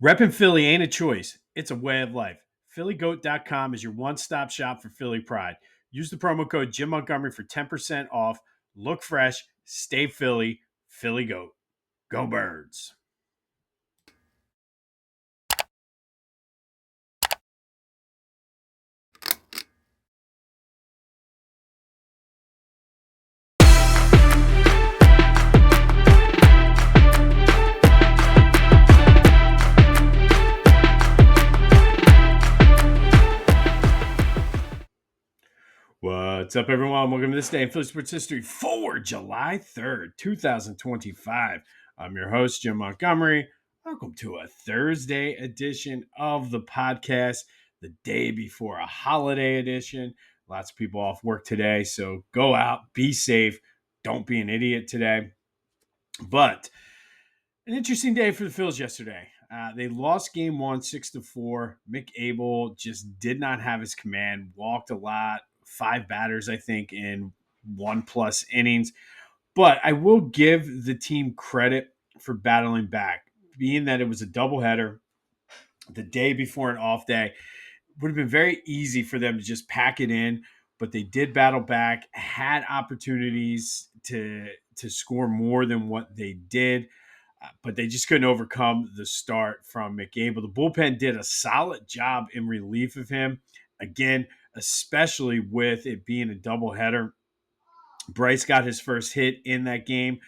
Reppin' Philly ain't a choice. It's a way of life. PhillyGoat.com is your one-stop shop for Philly pride. Use the promo code Jim Montgomery for 10% off. Look fresh, stay Philly, Philly Goat. Go Birds. What's up, everyone? Welcome to this day in Philly sports history for July 3rd, 2025. I'm your host, Jim Montgomery. Welcome to a Thursday edition of the podcast, the day before a holiday edition. Lots of people off work today, so go out, be safe, don't be an idiot today. But an interesting day for the Phils yesterday. They lost game one, 6-4. Mick Abel just did not have his command, walked a lot, 5 batters, I think, in 1+ innings. But I will give the team credit for battling back, being that it was a doubleheader the day before an off day. It would have been very easy for them to just pack it in, but they did battle back, had opportunities to score more than what they did, but they just couldn't overcome the start from McAble. The bullpen did a solid job in relief of him. Again, especially with it being a doubleheader. Bryce got his first hit in that game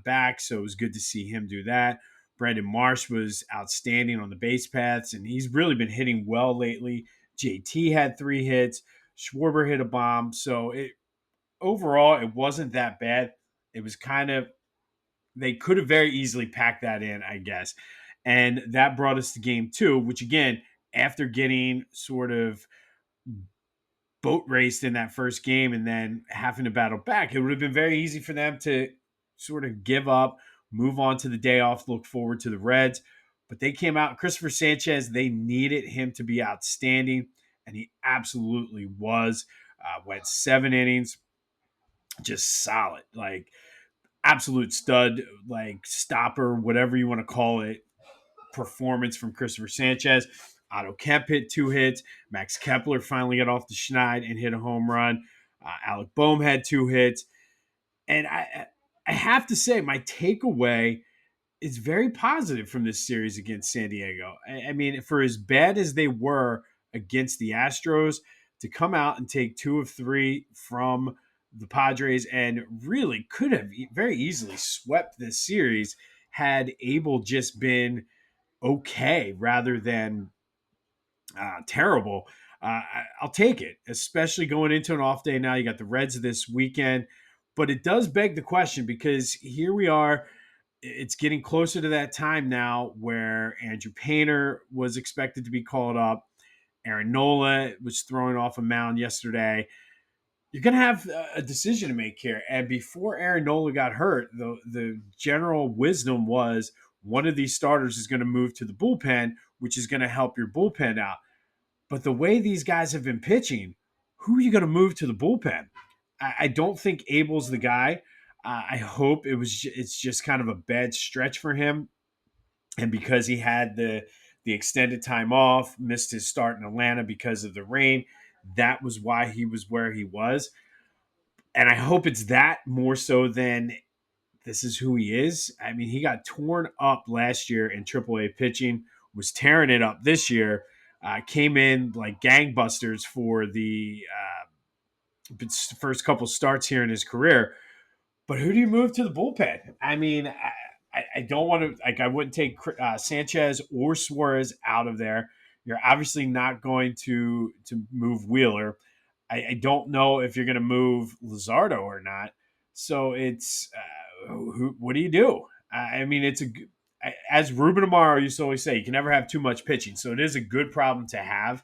back, so it was good to see him do that. Brandon Marsh was outstanding on the base paths, and he's really been hitting well lately. JT had 3 hits. Schwarber hit a bomb. So overall, it wasn't that bad. It was kind of, they could have very easily packed that in, I guess. And that brought us to game 2, which again, after getting sort of boat raced in that first game and then having to battle back, it would have been very easy for them to sort of give up, move on to the day off, look forward to the Reds. But they came out, Christopher Sanchez, they needed him to be outstanding, and he absolutely was. Went 7 innings, just solid, like absolute stud, like stopper, whatever you want to call it, performance from Christopher Sanchez. Otto Kemp hit 2 hits. Max Kepler finally got off the schneid and hit a home run. Alec Boehm had 2 hits. And I have to say, my takeaway is very positive from this series against San Diego. I mean, for as bad as they were against the Astros, to come out and take 2 of 3 from the Padres and really could have very easily swept this series had Abel just been okay rather than terrible. I'll take it, especially going into an off day now. You got the Reds this weekend, but it does beg the question because here we are. It's getting closer to that time now where Andrew Painter was expected to be called up. Aaron Nola was thrown off a mound yesterday. You're going to have a decision to make here. And before Aaron Nola got hurt, the general wisdom was one of these starters is going to move to the bullpen, which is going to help your bullpen out. But the way these guys have been pitching, who are you going to move to the bullpen? I don't think Abel's the guy. I hope it's just kind of a bad stretch for him, and because he had the extended time off, missed his start in Atlanta because of the rain, that was why he was where he was. And I hope it's that more so than this is who he is. I mean, he got torn up last year in AAA pitching, was tearing it up this year. Came in like gangbusters for the first couple starts here in his career. But who do you move to the bullpen? I mean, I don't want to, like, I wouldn't take Sanchez or Suarez out of there. You're obviously not going to move Wheeler. I don't know if you're going to move Luzardo or not. So it's what do you do? I mean, it's as Ruben Amaro used to always say, you can never have too much pitching. So it is a good problem to have.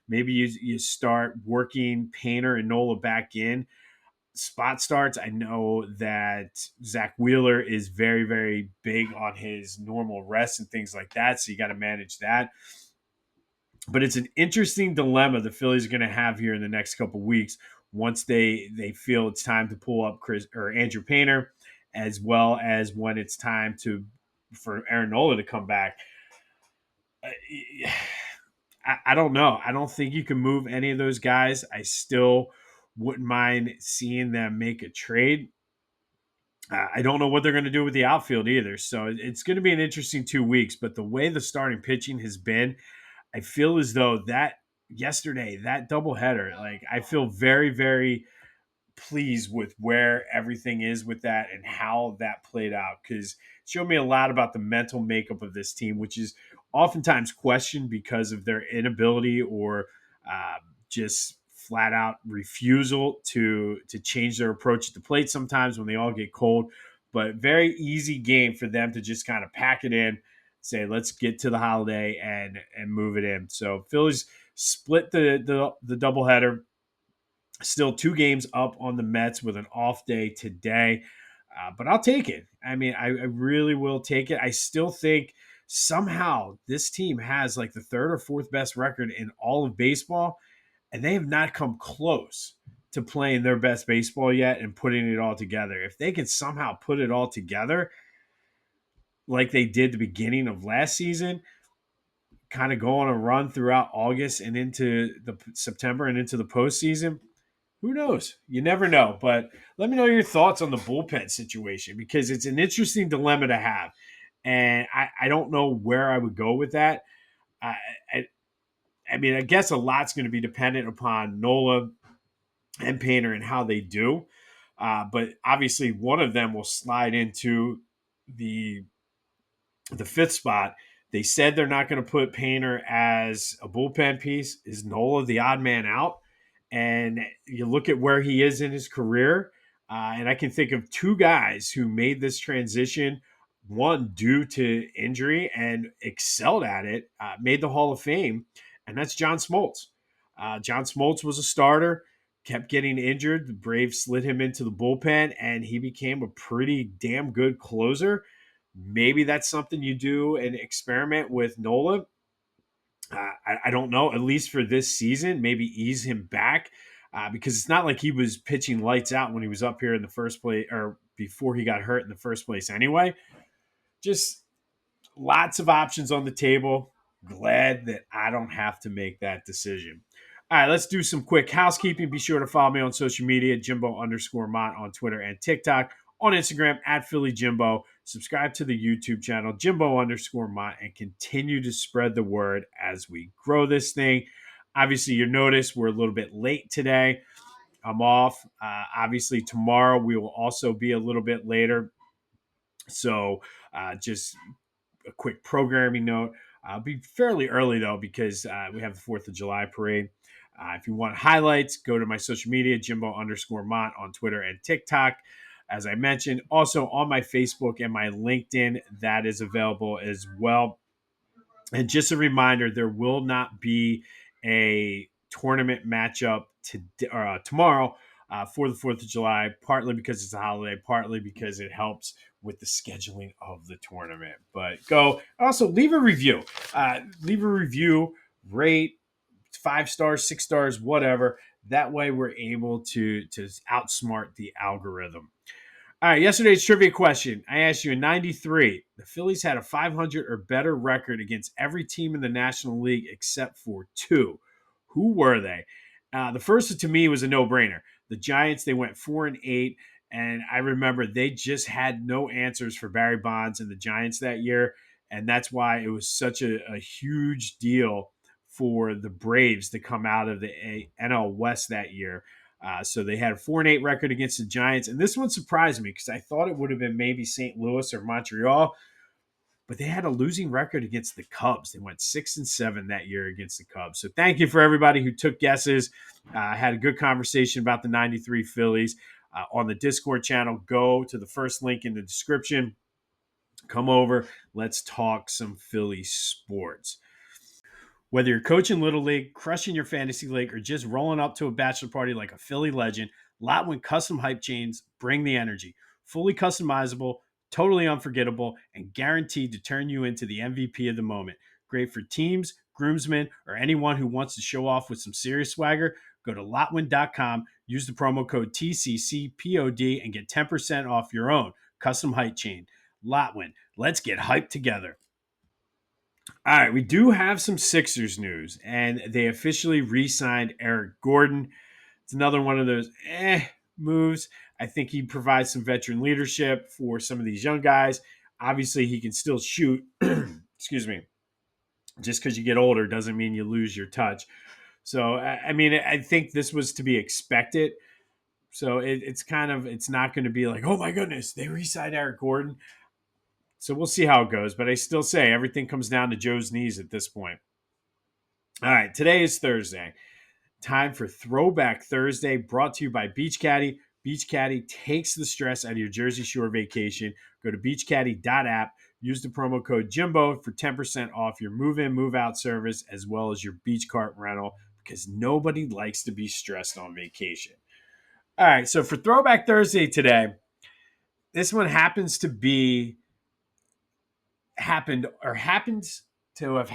Maybe you start working Painter and Nola back in spot starts. I know that Zach Wheeler is very, very big on his normal rest and things like that. So you got to manage that. But it's an interesting dilemma the Phillies are going to have here in the next couple of weeks once they feel it's time to pull up Chris or Andrew Painter, as well as when it's time for Aaron Nola to come back. I don't know. I don't think you can move any of those guys. I still wouldn't mind seeing them make a trade. I don't know what they're going to do with the outfield either. So it's going to be an interesting 2 weeks. But the way the starting pitching has been, I feel as though that yesterday, that doubleheader, like I feel very, very pleased with where everything is with that and how that played out because it showed me a lot about the mental makeup of this team, which is oftentimes questioned because of their inability or uh, just flat out refusal to change their approach at the plate sometimes when they all get cold. But very easy game for them to just kind of pack it in, say let's get to the holiday and move it in. So Phillies split the doubleheader. Still 2 games up on the Mets with an off day today. But I'll take it. I mean, I really will take it. I still think somehow this team has like the third or fourth best record in all of baseball, and they have not come close to playing their best baseball yet and putting it all together. If they can somehow put it all together like they did the beginning of last season, kind of go on a run throughout August and into the September and into the postseason, who knows? You never know. But let me know your thoughts on the bullpen situation because it's an interesting dilemma to have. And I don't know where I would go with that. I, I, I mean, I guess a lot's going to be dependent upon Nola and Painter and how they do. But obviously, one of them will slide into the fifth spot. They said they're not going to put Painter as a bullpen piece. Is Nola the odd man out? And you look at where he is in his career, and I can think of 2 guys who made this transition. One due to injury and excelled at it, made the Hall of Fame, and that's John Smoltz. John Smoltz was a starter, kept getting injured. The Braves slid him into the bullpen, and he became a pretty damn good closer. Maybe that's something you do and experiment with Nola. I don't know, at least for this season, maybe ease him back because it's not like he was pitching lights out when he was up here in the first place or before he got hurt in the first place anyway. Just lots of options on the table. Glad that I don't have to make that decision. All right, let's do some quick housekeeping. Be sure to follow me on social media, Jimbo_Mott on Twitter and TikTok, on Instagram at Philly Jimbo. Subscribe to the YouTube channel, Jimbo_Mott, and continue to spread the word as we grow this thing. Obviously, you notice we're a little bit late today. I'm off. Obviously, tomorrow we will also be a little bit later. So just a quick programming note. I'll be fairly early though because we have the 4th of July parade. If you want highlights, go to my social media, Jimbo_Mott on Twitter and TikTok. As I mentioned, also on my Facebook and my LinkedIn, that is available as well. And just a reminder, there will not be a tournament matchup tomorrow for the 4th of July, partly because it's a holiday, partly because it helps with the scheduling of the tournament. But go also leave a review. Leave a review, rate 5 stars, 6 stars, whatever. That way we're able to outsmart the algorithm. All right, yesterday's trivia question. I asked you in 93, the Phillies had a 500 or better record against every team in the National League except for 2. Who were they? The first to me was a no-brainer. The Giants, they went 4-8, and I remember they just had no answers for Barry Bonds and the Giants that year, and that's why it was such a huge deal for the Braves to come out of the NL West that year. So they had a 4-8 record against the Giants. And this one surprised me because I thought it would have been maybe St. Louis or Montreal, but they had a losing record against the Cubs. They went 6-7 that year against the Cubs. So thank you for everybody who took guesses. I had a good conversation about the 93 Phillies on the Discord channel. Go to the first link in the description. Come over. Let's talk some Philly sports. Whether you're coaching Little League, crushing your fantasy league, or just rolling up to a bachelor party like a Philly legend, Lotwin custom hype chains bring the energy. Fully customizable, totally unforgettable, and guaranteed to turn you into the MVP of the moment. Great for teams, groomsmen, or anyone who wants to show off with some serious swagger. Go to Lotwin.com, use the promo code TCCPOD, and get 10% off your own custom hype chain. Lotwin, let's get hyped together. All right, we do have some Sixers news, and they officially re-signed Eric Gordon. It's another one of those moves. I think he provides some veteran leadership for some of these young guys. Obviously, he can still shoot. Excuse me. Just because you get older doesn't mean you lose your touch. So, I mean, I think this was to be expected. So it's not going to be like, oh my goodness, they re-signed Eric Gordon. So we'll see how it goes. But I still say everything comes down to Joe's knees at this point. All right, today is Thursday. Time for Throwback Thursday, brought to you by Beach Caddy. Beach Caddy takes the stress out of your Jersey Shore vacation. Go to beachcaddy.app. Use the promo code Jimbo for 10% off your move in, move out service, as well as your beach cart rental, because nobody likes to be stressed on vacation. All right, so for Throwback Thursday today, this one happens to be happened or happens to have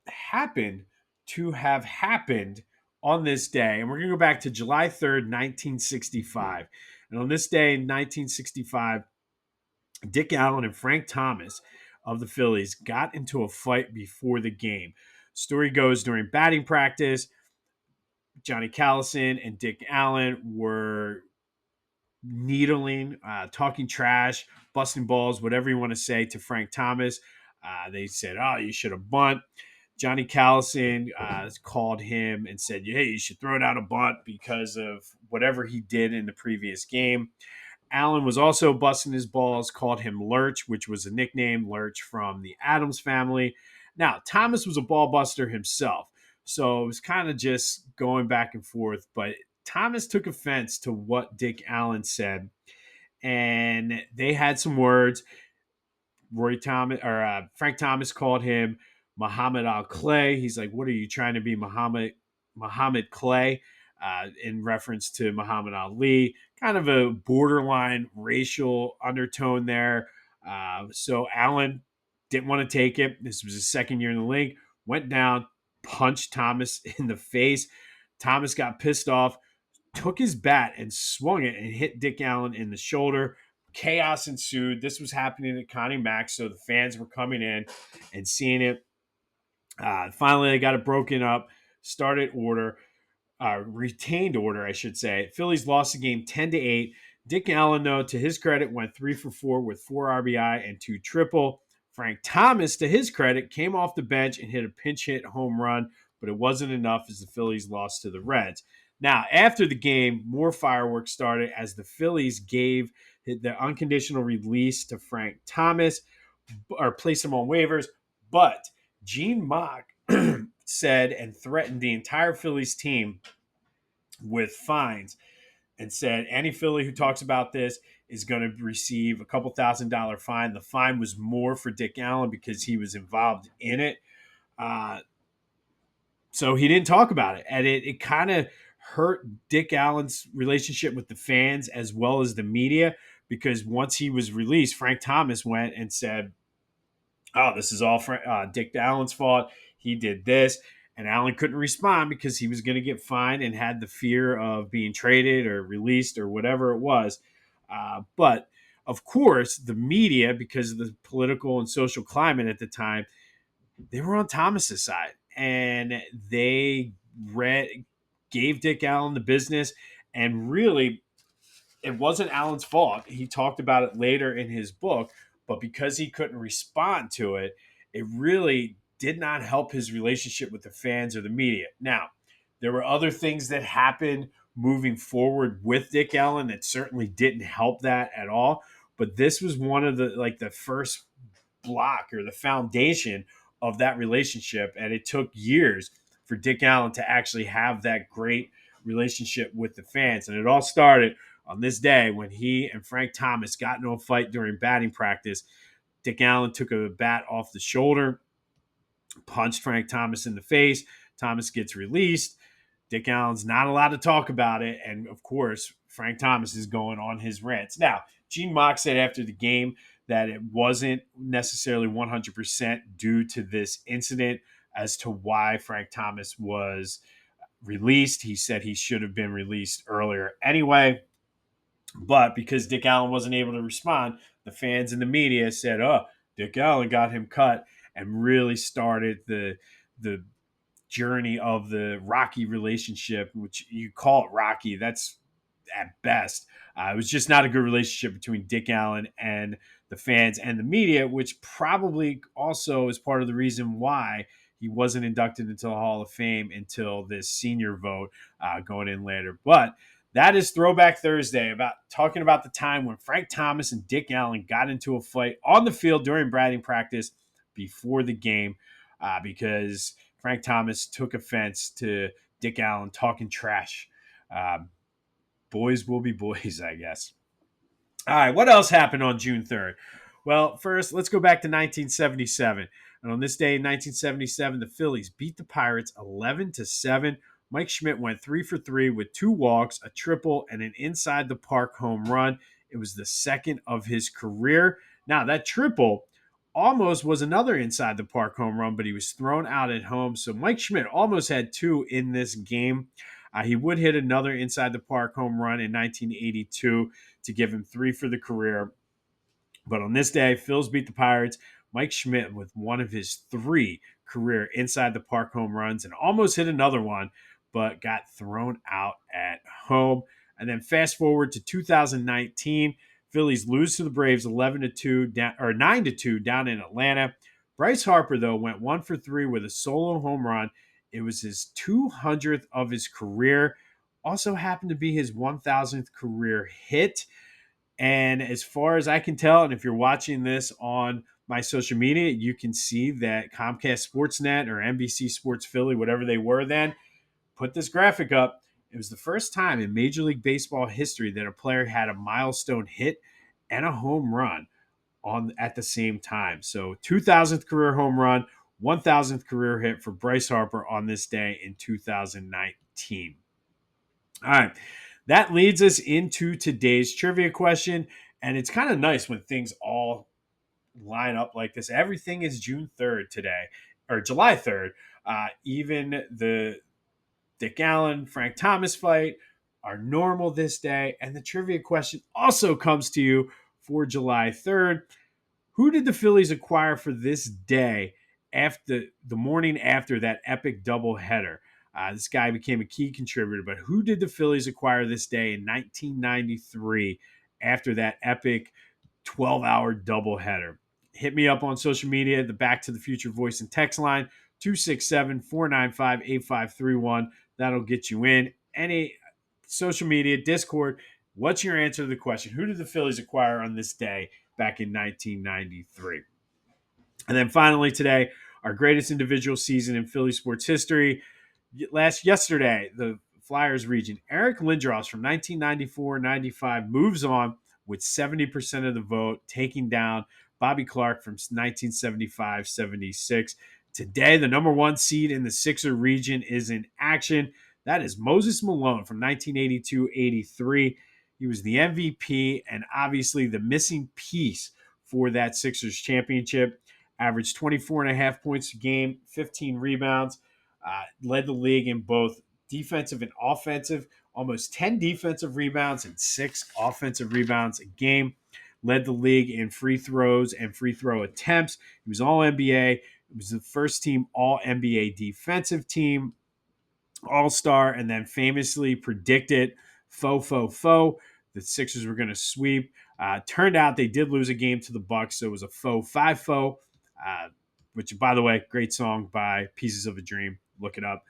happened to have happened on this day. And we're going to go back to July 3rd, 1965. And on this day in 1965, Dick Allen and Frank Thomas of the Phillies got into a fight before the game. Story goes during batting practice, Johnny Callison and Dick Allen were needling, talking trash, busting balls, whatever you want to say to Frank Thomas. They said, "Oh, you should have bunt." Johnny Callison called him and said, "Hey, you should throw it out a bunt because of whatever he did in the previous game." Allen was also busting his balls, called him Lurch, which was a nickname, Lurch from the Addams family. Now, Thomas was a ball buster himself, so it was kind of just going back and forth, but Thomas took offense to what Dick Allen said, and they had some words. Frank Thomas called him Muhammad Al Clay. He's like, "What are you trying to be, Muhammad Clay?" In reference to Muhammad Ali, kind of a borderline racial undertone there. So Allen didn't want to take it. This was his second year in the league. Went down, punched Thomas in the face. Thomas got pissed off, took his bat and swung it and hit Dick Allen in the shoulder. Chaos ensued. This was happening at Connie Mack, so the fans were coming in and seeing it. Finally, they got it broken up, started order, retained order, I should say. Phillies lost the game 10-8. Dick Allen, though, to his credit, went 3 for 4 with 4 RBI and 2 triple. Frank Thomas, to his credit, came off the bench and hit a pinch hit home run, but it wasn't enough as the Phillies lost to the Reds. Now, after the game, more fireworks started as the Phillies gave the unconditional release to Frank Thomas or placed him on waivers, but Gene Mock said and threatened the entire Phillies team with fines and said any Philly who talks about this is going to receive a couple $1,000 fine. The fine was more for Dick Allen because he was involved in it. Uh, so he didn't talk about it. And it kind of hurt Dick Allen's relationship with the fans as well as the media, because once he was released, Frank Thomas went and said, "Oh, this is all Dick Allen's fault. He did this." And Allen couldn't respond because he was going to get fined and had the fear of being traded or released or whatever it was. But of course, the media, because of the political and social climate at the time, they were on Thomas's side, and they gave Dick Allen the business. And really, it wasn't Allen's fault. He talked about it later in his book, but because he couldn't respond to it, it really did not help his relationship with the fans or the media. Now, there were other things that happened moving forward with Dick Allen that certainly didn't help that at all. But this was one of the first block or the foundation of that relationship, and it took years for Dick Allen to actually have that great relationship with the fans. And it all started on this day when he and Frank Thomas got into a fight during batting practice. Dick Allen took a bat off the shoulder, punched Frank Thomas in the face. Thomas gets released. Dick Allen's not allowed to talk about it. And of course, Frank Thomas is going on his rants. Now, Gene Mock said after the game that it wasn't necessarily 100% due to this incident as to why Frank Thomas was released. He said he should have been released earlier anyway. But because Dick Allen wasn't able to respond, the fans and the media said, "Oh, Dick Allen got him cut." and really started the journey of the rocky relationship, which you call it rocky. That's at best. It was just not a good relationship between Dick Allen and the fans and the media, which probably also is part of the reason why he wasn't inducted into the Hall of Fame until this senior vote going in later. But that is Throwback Thursday, about talking about the time when Frank Thomas and Dick Allen got into a fight on the field during batting practice before the game because Frank Thomas took offense to Dick Allen talking trash. Boys will be boys, I guess. All right, what else happened on June 3rd? Well, first, let's go back to 1977. And on this day in 1977, the Phillies beat the Pirates 11-7. Mike Schmidt went 3 for 3 with 2 walks, a triple, and an inside the park home run. It was the second of his career. Now, that triple almost was another inside the park home run, but he was thrown out at home. So Mike Schmidt almost had 2 in this game. He would hit another inside the park home run in 1982 to give him 3 for the career. But on this day, Phils beat the Pirates. Mike Schmidt with one of his 3 career inside the park home runs and almost hit another one, but got thrown out at home. And then fast forward to 2019, Phillies lose to the Braves 11-2 down, or 9-2 down in Atlanta. Bryce Harper, though, went 1 for 3 with a solo home run. It was his 200th of his career. Also happened to be his 1,000th career hit. And as far as I can tell, and if you're watching this on my social media, you can see that Comcast Sportsnet or NBC Sports Philly, whatever they were then, put this graphic up. It was the first time in Major League Baseball history that a player had a milestone hit and a home run on at the same time. So 2,000th career home run, 1,000th career hit for Bryce Harper on this day in 2019. All right. That leads us into today's trivia question. And it's kind of nice when things all line up like this. Everything is June 3rd today, or July 3rd. Even the Dick Allen, Frank Thomas fight are normal this day. And the trivia question also comes to you for July 3rd. Who did the Phillies acquire for this day after the morning after that epic doubleheader? This guy became a key contributor, but who did the Phillies acquire this day in 1993 after that epic 12-hour doubleheader? Hit me up on social media, the Back to the Future voice and text line, 267-495-8531. That'll get you in. Any social media, Discord, what's your answer to the question? Who did the Phillies acquire on this day back in 1993? And then finally today, our greatest individual season in Philly sports history. Yesterday, the Flyers region, Eric Lindros from 1994-95 moves on with 70% of the vote, taking down Bobby Clark from 1975-76. Today, the number 1 seed in the Sixer region is in action. That is Moses Malone from 1982-83. He was the MVP and obviously the missing piece for that Sixers championship. Averaged 24 and a half points a game, 15 rebounds, led the league in both defensive and offensive, almost 10 defensive rebounds and 6 offensive rebounds a game. Led the league in free throws and free throw attempts. He was all NBA. It was the first team all NBA defensive team, all-star, and then famously predicted the Sixers were going to sweep. Turned out they did lose a game to the Bucks, so it was a 5-4, which, by the way, great song by Pieces of a Dream. Look it up.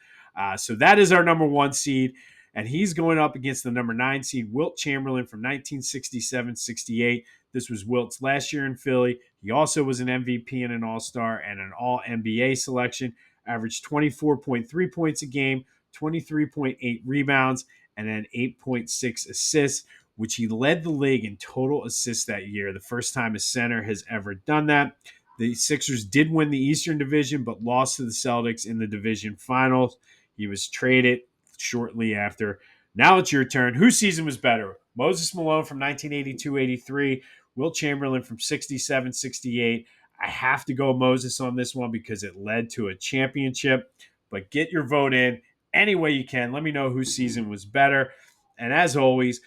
So that is our number 1 seed, and he's going up against the number 9 seed, Wilt Chamberlain from 1967-68. This was Wilt's last year in Philly. He also was an MVP and an All-Star and an All-NBA selection. Averaged 24.3 points a game, 23.8 rebounds, and then 8.6 assists, which he led the league in total assists that year, the first time a center has ever done that. The Sixers did win the Eastern Division, but lost to the Celtics in the division finals. He was traded shortly after. Now it's your turn. Whose season was better? Moses Malone from 1982-83, Wilt Chamberlain from 67-68. I have to go Moses on this one because it led to a championship. But get your vote in any way you can. Let me know whose season was better. And as always,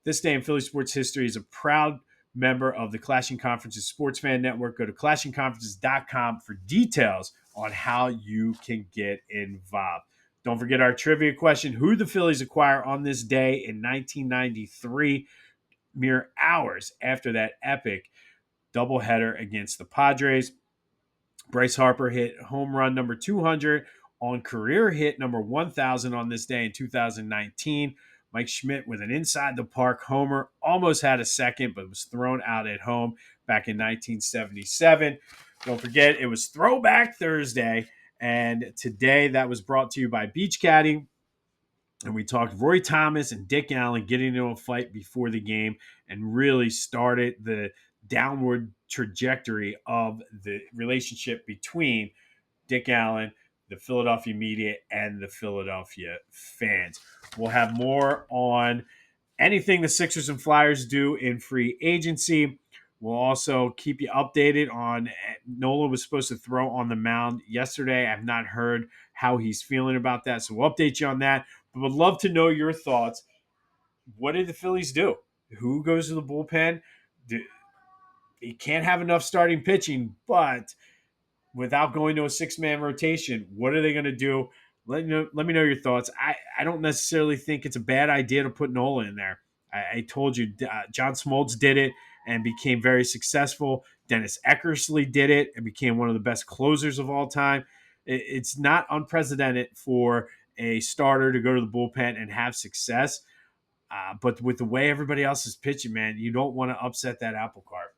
this day in Philly sports history is a proud member of the Clashing Conferences Sports Fan Network. Go to clashingconferences.com for details on how you can get involved. Don't forget our trivia question: who did the Phillies acquire on this day in 1993, mere hours after that epic doubleheader against the Padres? Bryce Harper hit home run number 200 on career hit number 1,000 on this day in 2019. Mike Schmidt with an inside the park homer, almost had a second, but was thrown out at home back in 1977. Don't forget, it was Throwback Thursday, and today that was brought to you by Beach Caddy. And we talked Roy Thomas and Dick Allen getting into a fight before the game and really started the downward trajectory of the relationship between Dick Allen, the Philadelphia media, and the Philadelphia fans. We'll have more on anything the Sixers and Flyers do in free agency. We'll also keep you updated on Nola was supposed to throw on the mound yesterday. I've not heard how he's feeling about that, so we'll update you on that. But would love to know your thoughts. What did the Phillies do? Who goes to the bullpen? You can't have enough starting pitching, but without going to a six-man rotation, what are they going to do? Let me know your thoughts. I don't necessarily think it's a bad idea to put Nola in there. I told you, John Smoltz did it and became very successful. Dennis Eckersley did it and became one of the best closers of all time. It's not unprecedented for a starter to go to the bullpen and have success. But with the way everybody else is pitching, man, you don't want to upset that apple cart.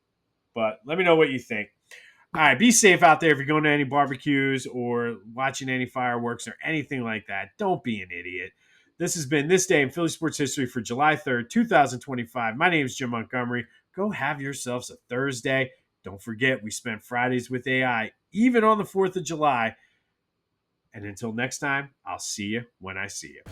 But let me know what you think. All right, be safe out there if you're going to any barbecues or watching any fireworks or anything like that. Don't be an idiot. This has been This Day in Philly Sports History for July 3rd, 2025. My name is Jim Montgomery. Go have yourselves a Thursday. Don't forget, we spent Fridays with AI, even on the 4th of July. And until next time, I'll see you when I see you.